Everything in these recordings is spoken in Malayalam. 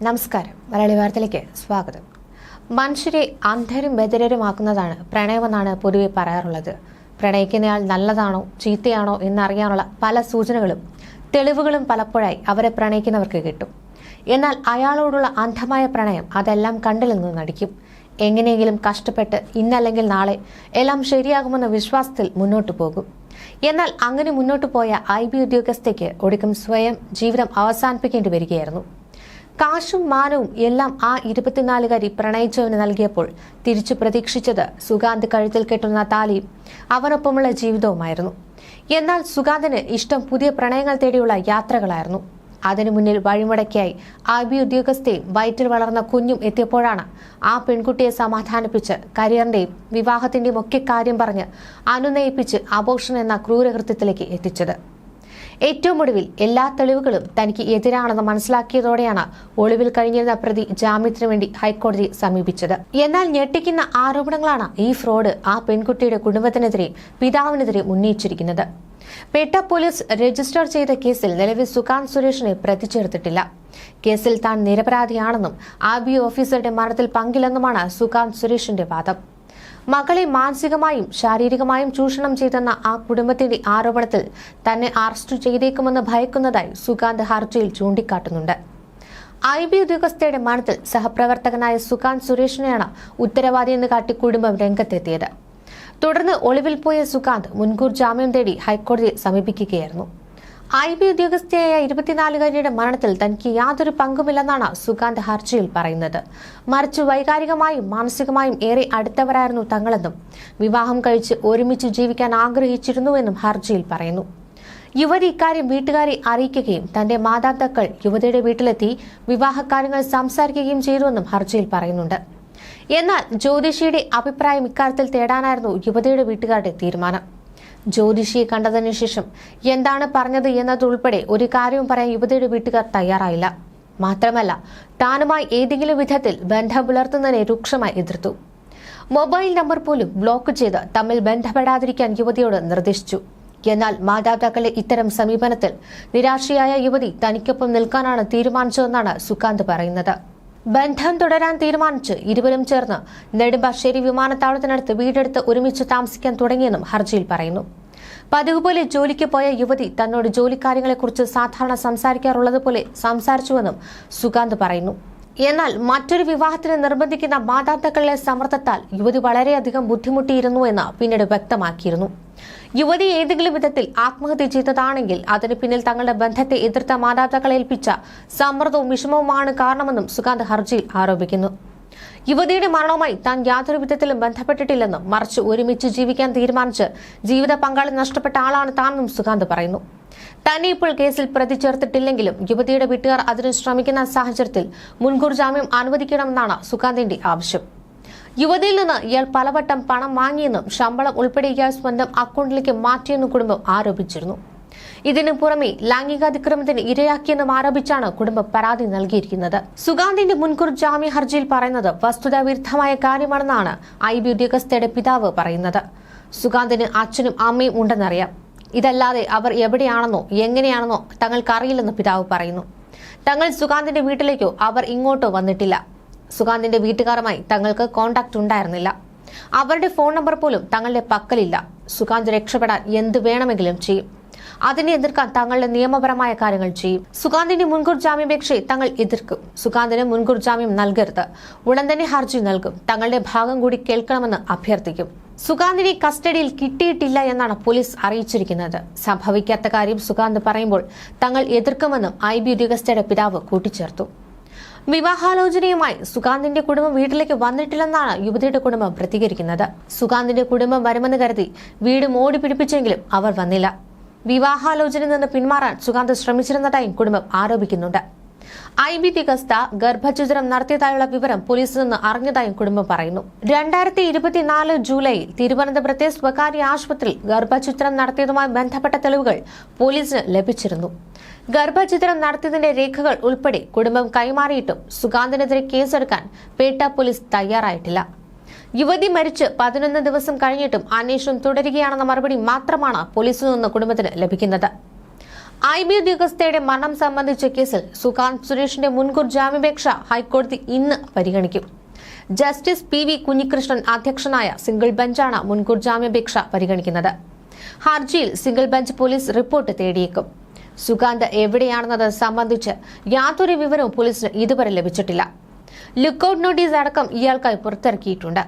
നമസ്കാരം. മലയാളി വാർത്തയിലേക്ക് സ്വാഗതം. മനുഷ്യരെ അന്ധരും ബധിരരുമാക്കുന്നതാണ് പ്രണയമെന്നാണ് പൊതുവെ പറയാറുള്ളത്. പ്രണയിക്കുന്നയാൾ നല്ലതാണോ ചീത്തയാണോ എന്നറിയാനുള്ള പല സൂചനകളും തെളിവുകളും പലപ്പോഴായി അവരെ പ്രണയിക്കുന്നവർക്ക് കിട്ടും. എന്നാൽ അയാളോടുള്ള അന്ധമായ പ്രണയം അതെല്ലാം കണ്ടില്ലെന്ന് നടിക്കും. എങ്ങനെയെങ്കിലും കഷ്ടപ്പെട്ട് ഇന്നല്ലെങ്കിൽ നാളെ എല്ലാം ശരിയാകുമെന്ന വിശ്വാസത്തിൽ മുന്നോട്ടു പോകും. എന്നാൽ അങ്ങനെ മുന്നോട്ടു പോയ IB ഉദ്യോഗസ്ഥയ്ക്ക് ഒടുക്കം സ്വയം ജീവിതം അവസാനിപ്പിക്കേണ്ടി വരികയായിരുന്നു. കാശും മാനവും എല്ലാം ആ 24-കാരി പ്രണയിച്ചവന് നൽകിയപ്പോൾ തിരിച്ചു പ്രതീക്ഷിച്ചത് സുഗാന്ത് കഴുത്തിൽ കെട്ടുന്ന താലിയും അവനൊപ്പമുള്ള ജീവിതവുമായിരുന്നു. എന്നാൽ സുഗാന്തിന് ഇഷ്ടം പുതിയ പ്രണയങ്ങൾ തേടിയുള്ള യാത്രകളായിരുന്നു. അതിനു മുന്നിൽ വഴിമുടക്കിയായി IB ഉദ്യോഗസ്ഥയും വയറ്റിൽ വളർന്ന കുഞ്ഞും എത്തിയപ്പോഴാണ് ആ പെൺകുട്ടിയെ സമാധാനിപ്പിച്ച് കരിയറിന്റെയും വിവാഹത്തിന്റെയും ഒക്കെ കാര്യം പറഞ്ഞ് അനുനയിപ്പിച്ച് അബോർഷൻ എന്ന ക്രൂരകൃത്യത്തിലേക്ക് എത്തിച്ചത്. ഏറ്റവും ഒടുവിൽ എല്ലാ തെളിവുകളും തനിക്ക് എതിരാണെന്ന് മനസ്സിലാക്കിയതോടെയാണ് ഒളിവിൽ കഴിഞ്ഞിരുന്ന പ്രതി ജാമ്യത്തിനു വേണ്ടി ഹൈക്കോടതിയെ സമീപിച്ചത്. എന്നാൽ ഞെട്ടിക്കുന്ന ആരോപണങ്ങളാണ് ഈ ഫ്രോഡ് ആ പെൺകുട്ടിയുടെ കുടുംബത്തിനെതിരെയും പിതാവിനെതിരെയും ഉന്നയിച്ചിരിക്കുന്നത്. പേട്ട പോലീസ് രജിസ്റ്റർ ചെയ്ത കേസിൽ നിലവിൽ സുകാന്ത് സുരേഷിനെ പ്രതി ചേർത്തിട്ടില്ല. കേസിൽ താൻ നിരപരാധിയാണെന്നും IB ഓഫീസറുടെ മരണത്തിൽ പങ്കില്ലെന്നുമാണ് സുകാന്ത് സുരേഷിന്റെ വാദം. മകളെ മാനസികമായും ശാരീരികമായും ചൂഷണം ചെയ്തെന്ന ആ കുടുംബത്തിന്റെ ആരോപണത്തിൽ തന്നെ അറസ്റ്റ് ചെയ്തേക്കുമെന്ന് ഭയക്കുന്നതായി സുകാന്ത് ഹർജിയിൽ ചൂണ്ടിക്കാട്ടുന്നുണ്ട്. IB ഉദ്യോഗസ്ഥയുടെ മരണത്തിൽ സഹപ്രവർത്തകനായ സുകാന്ത് സുരേഷിനെയാണ് ഉത്തരവാദിയെന്ന് കാട്ടി കുടുംബം രംഗത്തെത്തിയത്. തുടർന്ന് ഒളിവിൽ പോയ സുകാന്ത് മുൻകൂർ ജാമ്യം തേടി ഹൈക്കോടതിയെ സമീപിക്കുകയായിരുന്നു. IB ഉദ്യോഗസ്ഥയായ 24-കാരിയുടെ മരണത്തിൽ തനിക്ക് യാതൊരു പങ്കുമില്ലെന്നാണ് സുകാന്ത് ഹർജിയിൽ പറയുന്നത്. മറിച്ച് വൈകാരികമായും മാനസികമായും ഏറെ അടുത്തവരായിരുന്നു തങ്ങളെന്നും വിവാഹം കഴിച്ച് ഒരുമിച്ച് ജീവിക്കാൻ ആഗ്രഹിച്ചിരുന്നുവെന്നും ഹർജിയിൽ പറയുന്നു. യുവതി ഇക്കാര്യം വീട്ടുകാരെ അറിയിക്കുകയും തന്റെ മാതാപിതാക്കൾ യുവതിയുടെ വീട്ടിലെത്തി വിവാഹകാര്യങ്ങൾ സംസാരിക്കുകയും ചെയ്തുവെന്നും ഹർജിയിൽ പറയുന്നുണ്ട്. എന്നാൽ ജ്യോതിഷിയുടെ അഭിപ്രായം ഇക്കാര്യത്തിൽ തേടാനായിരുന്നു യുവതിയുടെ വീട്ടുകാരുടെ തീരുമാനം. ജ്യോതിഷിയെ കണ്ടതിനു ശേഷം എന്താണ് പറഞ്ഞത് എന്നതുൾപ്പെടെ ഒരു കാര്യവും പറയാൻ യുവതിയുടെ വീട്ടുകാർ തയ്യാറായില്ല. മാത്രമല്ല താനുമായി ഏതെങ്കിലും വിധത്തിൽ ബന്ധം പുലർത്തുന്നതിനെ രൂക്ഷമായി എതിർത്തു. മൊബൈൽ നമ്പർ പോലും ബ്ലോക്ക് ചെയ്ത് തമ്മിൽ ബന്ധപ്പെടാതിരിക്കാൻ യുവതിയോട് നിർദ്ദേശിച്ചു. എന്നാൽ മാതാപിതാക്കളുടെ ഇത്തരം സമീപനത്തിൽ നിരാശയായ യുവതി തനിക്കൊപ്പം നിൽക്കാനാണ് തീരുമാനിച്ചതെന്നാണ് സുകാന്ത് പറയുന്നത്. ബന്ധം തുടരാൻ തീരുമാനിച്ച് ഇരുവരും ചേർന്ന് നെടുമ്പാശ്ശേരി വിമാനത്താവളത്തിനടുത്ത് വീടെടുത്ത് ഒരുമിച്ച് താമസിക്കാൻ തുടങ്ങിയെന്നും ഹർജിയിൽ പറയുന്നു. പതിവ് പോലെ ജോലിക്ക് പോയ യുവതി തന്നോട് ജോലിക്കാര്യങ്ങളെക്കുറിച്ച് സാധാരണ സംസാരിക്കാറുള്ളതുപോലെ സംസാരിച്ചുവെന്നും സുകാന്ത് പറയുന്നു. എന്നാൽ മറ്റൊരു വിവാഹത്തിന് നിർബന്ധിക്കുന്ന മാതാപിതാക്കളുടെ സമ്മർദ്ദത്താൽ യുവതി വളരെയധികം ബുദ്ധിമുട്ടിയിരുന്നു എന്ന് പിന്നീട് വ്യക്തമാക്കിയിരുന്നു. യുവതി ഏതെങ്കിലും വിധത്തിൽ ആത്മഹത്യ ചെയ്തതാണെങ്കിൽ അതിന് പിന്നിൽ തങ്ങളുടെ ബന്ധത്തെ എതിർത്ത മാതാപിതാക്കളെ ഏൽപ്പിച്ച സമ്മർദ്ദവും വിഷമവുമാണ് കാരണമെന്നും സുകാന്ത് ഹർജിയിൽ ആരോപിക്കുന്നു. യുവതിയുടെ മരണവുമായി താൻ യാതൊരു വിധത്തിലും ബന്ധപ്പെട്ടിട്ടില്ലെന്നും മറിച്ച് ഒരുമിച്ച് ജീവിക്കാൻ തീരുമാനിച്ച് ജീവിത പങ്കാളി നഷ്ടപ്പെട്ട ആളാണ് താനെന്നും സുകാന്ത് പറയുന്നു. തന്നെ ഇപ്പോൾ കേസിൽ പ്രതി ചേർത്തിട്ടില്ലെങ്കിലും യുവതിയുടെ വീട്ടുകാർ അതിന് ശ്രമിക്കുന്ന സാഹചര്യത്തിൽ മുൻകൂർ ജാമ്യം അനുവദിക്കണമെന്നാണ് സുകാന്തിന്റെ ആവശ്യം. യുവതിയിൽ നിന്ന് ഇയാൾ പലവട്ടം പണം വാങ്ങിയെന്നും ശമ്പളം ഉൾപ്പെടെ ഇയാൾ സ്വന്തം അക്കൗണ്ടിലേക്ക് മാറ്റിയെന്നും കുടുംബം ആരോപിച്ചിരുന്നു. ഇതിനു പുറമെ ലൈംഗികാതിക്രമത്തിന് ഇരയാക്കിയെന്നും ആരോപിച്ചാണ് കുടുംബം പരാതി നൽകിയിരിക്കുന്നത്. സുകാന്തിന്റെ മുൻകൂർ ജാമ്യ ഹർജിയിൽ പറയുന്നത് വസ്തുതാവിരുദ്ധമായ കാര്യമാണെന്നാണ് IB ഉദ്യോഗസ്ഥയുടെ പിതാവ് പറയുന്നത്. സുകാന്തിന് അച്ഛനും അമ്മയും ഉണ്ടെന്നറിയാം. ഇതല്ലാതെ അവർ എവിടെയാണെന്നോ എങ്ങനെയാണെന്നോ തങ്ങൾക്കറിയില്ലെന്ന് പിതാവ് പറയുന്നു. തങ്ങൾ സുകാന്തിന്റെ വീട്ടിലേക്കോ അവർ ഇങ്ങോട്ടോ വന്നിട്ടില്ല. സുകാന്തിന്റെ വീട്ടുകാരുമായി തങ്ങൾക്ക് കോണ്ടാക്ട് ഉണ്ടായിരുന്നില്ല. അവരുടെ ഫോൺ നമ്പർ പോലും തങ്ങളുടെ പക്കലില്ല. സുകാന്ത് രക്ഷപ്പെടാൻ എന്ത് വേണമെങ്കിലും ചെയ്യും. അതിനെ എതിർക്കാൻ തങ്ങളുടെ നിയമപരമായ കാര്യങ്ങൾ ചെയ്യും. സുകാന്തിന്റെ മുൻകൂർ ജാമ്യാപേക്ഷയെ തങ്ങൾ എതിർക്കും. സുകാന്തിന് മുൻകൂർ ജാമ്യം നൽകരുത്. ഉടൻ തന്നെ ഹർജി നൽകും. തങ്ങളുടെ ഭാഗം കൂടി കേൾക്കണമെന്ന് അഭ്യർത്ഥിക്കും. സുകാന്തിനെ കസ്റ്റഡിയിൽ കിട്ടിയിട്ടില്ല എന്നാണ് പോലീസ് അറിയിച്ചിരിക്കുന്നത്. സംഭവിക്കാത്ത കാര്യം സുകാന്ത് പറയുമ്പോൾ തങ്ങൾ എതിർക്കുമെന്നും IB ഉദ്യോഗസ്ഥയുടെ പിതാവ് കൂട്ടിച്ചേർത്തു. വിവാഹാലോചനയുമായി സുകാന്തിന്റെ കുടുംബം വീട്ടിലേക്ക് വന്നിട്ടില്ലെന്നാണ് യുവതിയുടെ കുടുംബം പ്രതികരിക്കുന്നത്. സുകാന്തിന്റെ കുടുംബം വരുമെന്ന് കരുതി വീട് മോടി പിടിപ്പിച്ചെങ്കിലും അവർ വന്നില്ല. വിവാഹാലോചനയിൽ നിന്ന് പിന്മാറാൻ സുകാന്ത് ശ്രമിച്ചിരുന്നതായും കുടുംബം ആരോപിക്കുന്നുണ്ട്. IB ഉദ്യോഗസ്ഥ ഗർഭഛിദ്രം നടത്തിയതായുള്ള വിവരം പോലീസിൽ നിന്ന് അറിഞ്ഞതായും കുടുംബം പറയുന്നു. 2024 ജൂലൈയിൽ തിരുവനന്തപുരത്തെ സ്വകാര്യ ആശുപത്രിയിൽ ഗർഭഛിദ്രം നടത്തിയതുമായി ബന്ധപ്പെട്ട തെളിവുകൾ പോലീസിന് ലഭിച്ചിരുന്നു. ഗർഭഛിദ്രം നടത്തിയതിന്റെ രേഖകൾ ഉൾപ്പെടെ കുടുംബം കൈമാറിയിട്ടും സുകാന്തിനെതിരെ കേസെടുക്കാൻ പേട്ട പോലീസ് തയ്യാറായിട്ടില്ല. യുവതി മരിച്ച് 11 ദിവസം കഴിഞ്ഞിട്ടും അന്വേഷണം തുടരുകയാണെന്ന മറുപടി മാത്രമാണ് പോലീസിൽ നിന്ന് കുടുംബത്തിന് ലഭിക്കുന്നത്. IB ഉദ്യോഗസ്ഥയുടെ മരണം സംബന്ധിച്ച കേസിൽ സുകാന്ത് സുരേഷിന്റെ മുൻകൂർ ജാമ്യാപേക്ഷ ഹൈക്കോടതി ഇന്ന് പരിഗണിക്കും. ജസ്റ്റിസ് PV കുഞ്ഞികൃഷ്ണൻ അധ്യക്ഷനായ സിംഗിൾ ബെഞ്ചാണ് മുൻകൂർ ജാമ്യാപേക്ഷ പരിഗണിക്കുന്നത്. ഹർജിയിൽ സിംഗിൾ ബെഞ്ച് പോലീസ് റിപ്പോർട്ട് തേടിയേക്കും. സുകാന്ത് എവിടെയാണെന്നത് സംബന്ധിച്ച് യാതൊരു വിവരവും പോലീസിന് ഇതുവരെ ലഭിച്ചിട്ടില്ല. ലുക്കൌട്ട് നോട്ടീസ് അടക്കം ഇയാൾക്കായി പുറത്തിറക്കിയിട്ടുണ്ട്.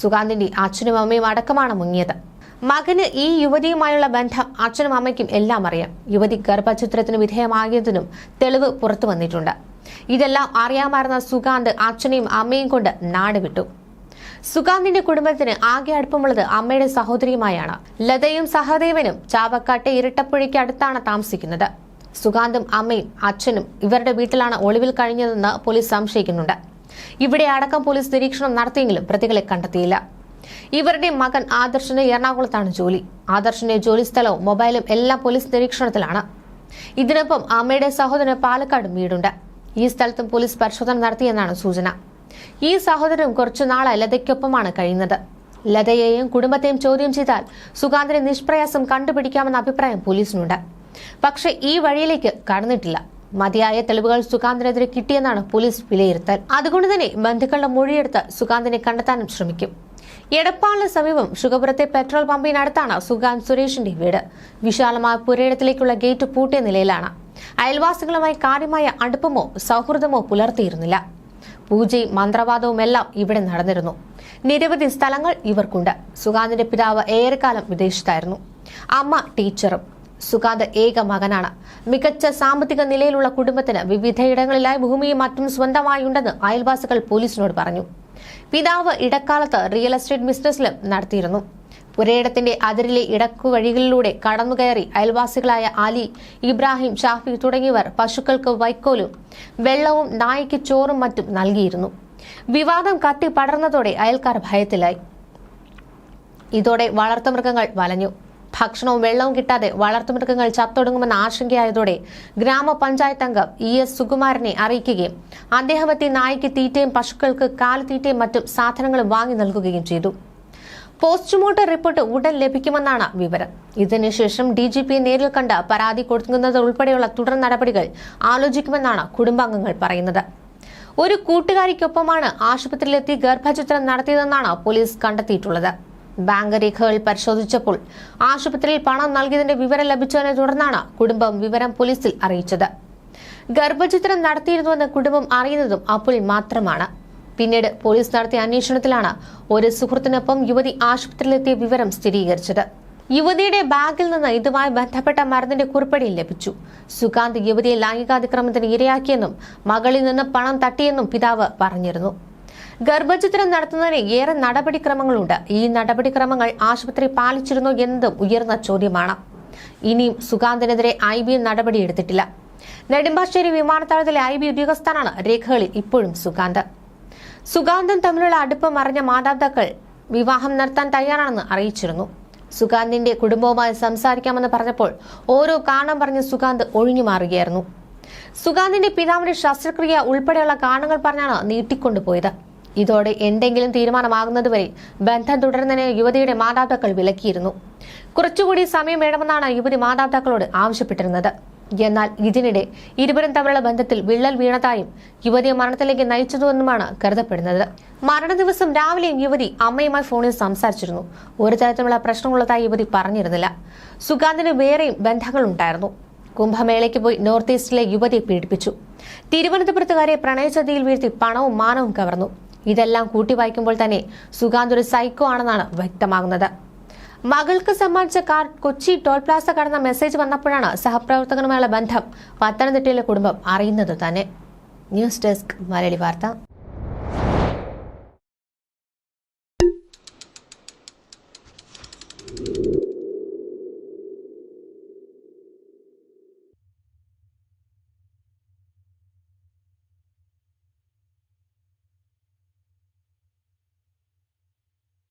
സുകാന്തിന്റെ അച്ഛനും അമ്മയും അടക്കമാണ് മുങ്ങിയത്. മകന് ഈ യുവതിയുമായുള്ള ബന്ധം അച്ഛനും അമ്മയ്ക്കും എല്ലാം അറിയാം. യുവതി ഗർഭഛിദ്രത്തിന് വിധേയമായതിനും തെളിവ് പുറത്തു വന്നിട്ടുണ്ട്. ഇതെല്ലാം അറിയാമായിരുന്ന സുകാന്ത് അച്ഛനെയും അമ്മയും കൊണ്ട് നാട് വിട്ടു. സുകാന്തിന്റെ കുടുംബത്തിന് ആകെ അടുപ്പമുള്ളത് അമ്മയുടെ സഹോദരിയുമായാണ്. ലതയും സഹദേവനും ചാവക്കാട്ടെ ഇരട്ടപ്പുഴയ്ക്ക് അടുത്താണ് താമസിക്കുന്നത്. സുകാന്തും അമ്മയും അച്ഛനും ഇവരുടെ വീട്ടിലാണ് ഒളിവിൽ കഴിഞ്ഞതെന്ന് പോലീസ് സംശയിക്കുന്നുണ്ട്. ഇവിടെ അടക്കം പോലീസ് നിരീക്ഷണം നടത്തിയെങ്കിലും പ്രതികളെ കണ്ടെത്തിയില്ല. ഇവരുടെ മകൻ ആദർശിന് എറണാകുളത്താണ് ജോലി. ആദർശിന്റെ ജോലി സ്ഥലവും മൊബൈലും എല്ലാം പോലീസ് നിരീക്ഷണത്തിലാണ്. ഇതിനൊപ്പം അമ്മയുടെ സഹോദരന് പാലക്കാടും വീടുണ്ട്. ഈ സ്ഥലത്തും പോലീസ് പരിശോധന നടത്തിയെന്നാണ് സൂചന. ഈ സഹോദരനും കുറച്ചു നാളായി ലതയ്ക്കൊപ്പമാണ് കഴിയുന്നത്. ലതയെയും കുടുംബത്തെയും ചോദ്യം ചെയ്താൽ സുകാന്തിനെ നിഷ്പ്രയാസം കണ്ടുപിടിക്കാമെന്ന അഭിപ്രായം പോലീസിനുണ്ട്. പക്ഷേ ഈ വഴിയിലേക്ക് കടന്നിട്ടില്ല. മതിയായ തെളിവുകൾ സുകാന്തിനെതിരെ കിട്ടിയെന്നാണ് പോലീസ് വിലയിരുത്തൽ. അതുകൊണ്ട് തന്നെ ബന്ധുക്കളുടെ മൊഴിയെടുത്ത് സുകാന്തിനെ കണ്ടെത്താനും ശ്രമിക്കും. എടപ്പാളിന് സമീപം ശുഗപുരത്തെ പെട്രോൾ പമ്പിനടുത്താണ് സുകാന്ത് സുരേഷിന്റെ വീട്. വിശാലമായ പുരയിടത്തിലേക്കുള്ള ഗേറ്റ് പൂട്ടിയ നിലയിലാണ്. അയൽവാസികളുമായി കാര്യമായ അടുപ്പമോ സൗഹൃദമോ പുലർത്തിയിരുന്നില്ല. പൂജയും മന്ത്രവാദവും എല്ലാം ഇവിടെ നടന്നിരുന്നു. നിരവധി സ്ഥലങ്ങൾ ഇവർക്കുണ്ട്. സുകാന്തിന്റെ പിതാവ് ഏറെക്കാലം വിദേശത്തായിരുന്നു. അമ്മ ടീച്ചറും. സുകാന്ത് ഏക മകനാണ്. മികച്ച സാമ്പത്തിക നിലയിലുള്ള കുടുംബത്തിന് വിവിധയിടങ്ങളിലായി ഭൂമിയും മറ്റും സ്വന്തമായുണ്ടെന്ന് അയൽവാസികൾ പോലീസിനോട് പറഞ്ഞു. പിതാവ് ഇടക്കാലത്ത് റിയൽ എസ്റ്റേറ്റ് ബിസിനസ്സിലും നടത്തിയിരുന്നു. പുരയിടത്തിന്റെ അതിരിലെ ഇടക്കുവഴികളിലൂടെ കടന്നുകയറി അയൽവാസികളായ അലി, ഇബ്രാഹിം, ഷാഫി തുടങ്ങിയവർ പശുക്കൾക്ക് വൈക്കോലും വെള്ളവും നായ്ക്ക് ചോറും മറ്റും നൽകിയിരുന്നു. വിവാദം കത്തി പടർന്നതോടെ അയൽക്കാർ ഭയത്തിലായി. ഇതോടെ വളർത്തുമൃഗങ്ങൾ വലഞ്ഞു. ഭക്ഷണവും വെള്ളവും കിട്ടാതെ വളർത്തുമൃഗങ്ങൾ ചത്തൊടുങ്ങുമെന്ന ആശങ്കയായതോടെ ഗ്രാമപഞ്ചായത്ത് അംഗം ES സുകുമാരനെ അറിയിക്കുകയും അദ്ദേഹം എത്തി നായ്ക്ക് തീറ്റയും പശുക്കൾക്ക് കാലിത്തീറ്റയും മറ്റും സാധനങ്ങളും വാങ്ങി നൽകുകയും ചെയ്തു. പോസ്റ്റ്മോർട്ടം റിപ്പോർട്ട് ഉടൻ ലഭിക്കുമെന്നാണ് വിവരം. ഇതിനുശേഷം DGPയെ നേരിൽ കണ്ട് പരാതി കൊടുക്കുന്നത് ഉൾപ്പെടെയുള്ള തുടർ നടപടികൾ ആലോചിക്കുമെന്നാണ് കുടുംബാംഗങ്ങൾ പറയുന്നത്. ഒരു കൂട്ടുകാരിക്കൊപ്പമാണ് ആശുപത്രിയിലെത്തി ഗർഭഛിദ്രം നടത്തിയതെന്നാണ് പോലീസ് കണ്ടെത്തിയിട്ടുള്ളത്. ബാങ്ക് രേഖകൾ പരിശോധിച്ചപ്പോൾ ആശുപത്രിയിൽ പണം നൽകിയതിന്റെ വിവരം ലഭിച്ചതിനെ തുടർന്നാണ് കുടുംബം വിവരം പോലീസിൽ അറിയിച്ചത്. ഗർഭഛിദ്രം നടത്തിയിരുന്നുവെന്ന് കുടുംബം അറിയുന്നതും അപ്പോൾ മാത്രമാണ്. പിന്നീട് പോലീസ് നടത്തിയ അന്വേഷണത്തിലാണ് ഒരു സുഹൃത്തിനൊപ്പം യുവതി ആശുപത്രിയിലെത്തിയ വിവരം സ്ഥിരീകരിച്ചത്. യുവതിയുടെ ബാഗിൽ നിന്ന് ഇതുമായി ബന്ധപ്പെട്ട മരുന്നിന്റെ കുറിപ്പടി ലഭിച്ചു. സുകാന്ത് യുവതിയെ ലൈംഗികാതിക്രമത്തിന് ഇരയാക്കിയെന്നും മകളിൽ നിന്ന് പണം തട്ടിയെന്നും പിതാവ് പറഞ്ഞിരുന്നു. ഗർഭഛിദ്രം നടത്തുന്നതിന് ഏറെ നടപടിക്രമങ്ങളുണ്ട്. ഈ നടപടിക്രമങ്ങൾ ആശുപത്രി പാലിച്ചിരുന്നോ എന്നതും ഉയർന്ന ചോദ്യമാണ്. ഇനിയും സുകാന്തിനെതിരെ IB നടപടിയെടുത്തിട്ടില്ല. നെടുമ്പാശ്ശേരി വിമാനത്താവളത്തിലെ IB ഉദ്യോഗസ്ഥനാണ് രേഖകളിൽ ഇപ്പോഴും സുകാന്ത്. സുകാന്തും തമ്മിലുള്ള അടുപ്പം അറിഞ്ഞ മാതാപിതാക്കൾ വിവാഹം നടത്താൻ തയ്യാറാണെന്ന് അറിയിച്ചിരുന്നു. സുകാന്തിന്റെ കുടുംബവുമായി സംസാരിക്കാമെന്ന് പറഞ്ഞപ്പോൾ ഓരോ കാരണം പറഞ്ഞ് സുകാന്ത് ഒഴിഞ്ഞു മാറുകയായിരുന്നു. സുകാന്തിന്റെ പിതാവിന്റെ ശസ്ത്രക്രിയ ഉൾപ്പെടെയുള്ള കാരണങ്ങൾ പറഞ്ഞാണ് നീട്ടിക്കൊണ്ടുപോയത്. ഇതോടെ എന്തെങ്കിലും തീരുമാനമാകുന്നതുവരെ ബന്ധം തുടരുന്നതിന് യുവതിയുടെ മാതാപിതാക്കൾ വിലക്കിയിരുന്നു. കുറച്ചുകൂടി സമയം വേണമെന്നാണ് യുവതി മാതാപിതാക്കളോട് ആവശ്യപ്പെട്ടിരുന്നത്. എന്നാൽ ഇതിനിടെ ഇരുവരും തമ്മിലുള്ള ബന്ധത്തിൽ വിള്ളൽ വീണതായും യുവതിയെ മരണത്തിലേക്ക് നയിച്ചതുമെന്നുമാണ് കരുതപ്പെടുന്നത്. മരണ ദിവസം രാവിലെയും യുവതി അമ്മയുമായി ഫോണിൽ സംസാരിച്ചിരുന്നു. ഒരു തരത്തിലുള്ള പ്രശ്നമുള്ളതായി യുവതി പറഞ്ഞിരുന്നില്ല. സുകാന്തിന് വേറെയും ബന്ധങ്ങളുണ്ടായിരുന്നു. കുംഭമേളയ്ക്ക് പോയി നോർത്ത് ഈസ്റ്റിലെ യുവതിയെ പീഡിപ്പിച്ചു. തിരുവനന്തപുരത്തുകാരെ പ്രണയചതിയിൽ വീഴ്ത്തി പണവും മാനവും കവർന്നു. ഇതെല്ലാം കൂട്ടി വായിക്കുമ്പോൾ തന്നെ സുകാന്ത് ഒരു സൈക്കോ ആണെന്നാണ് വ്യക്തമാകുന്നത്. മകൾക്ക് സമ്മാനിച്ച കാർ കൊച്ചി ടോൾ പ്ലാസ കടന്ന മെസ്സേജ് വന്നപ്പോഴാണ് സഹപ്രവർത്തകനുമായുള്ള ബന്ധം പത്തനംതിട്ടയിലെ കുടുംബം അറിയുന്നത് തന്നെ. ന്യൂസ് ഡെസ്ക് മലയാളി വാർത്ത.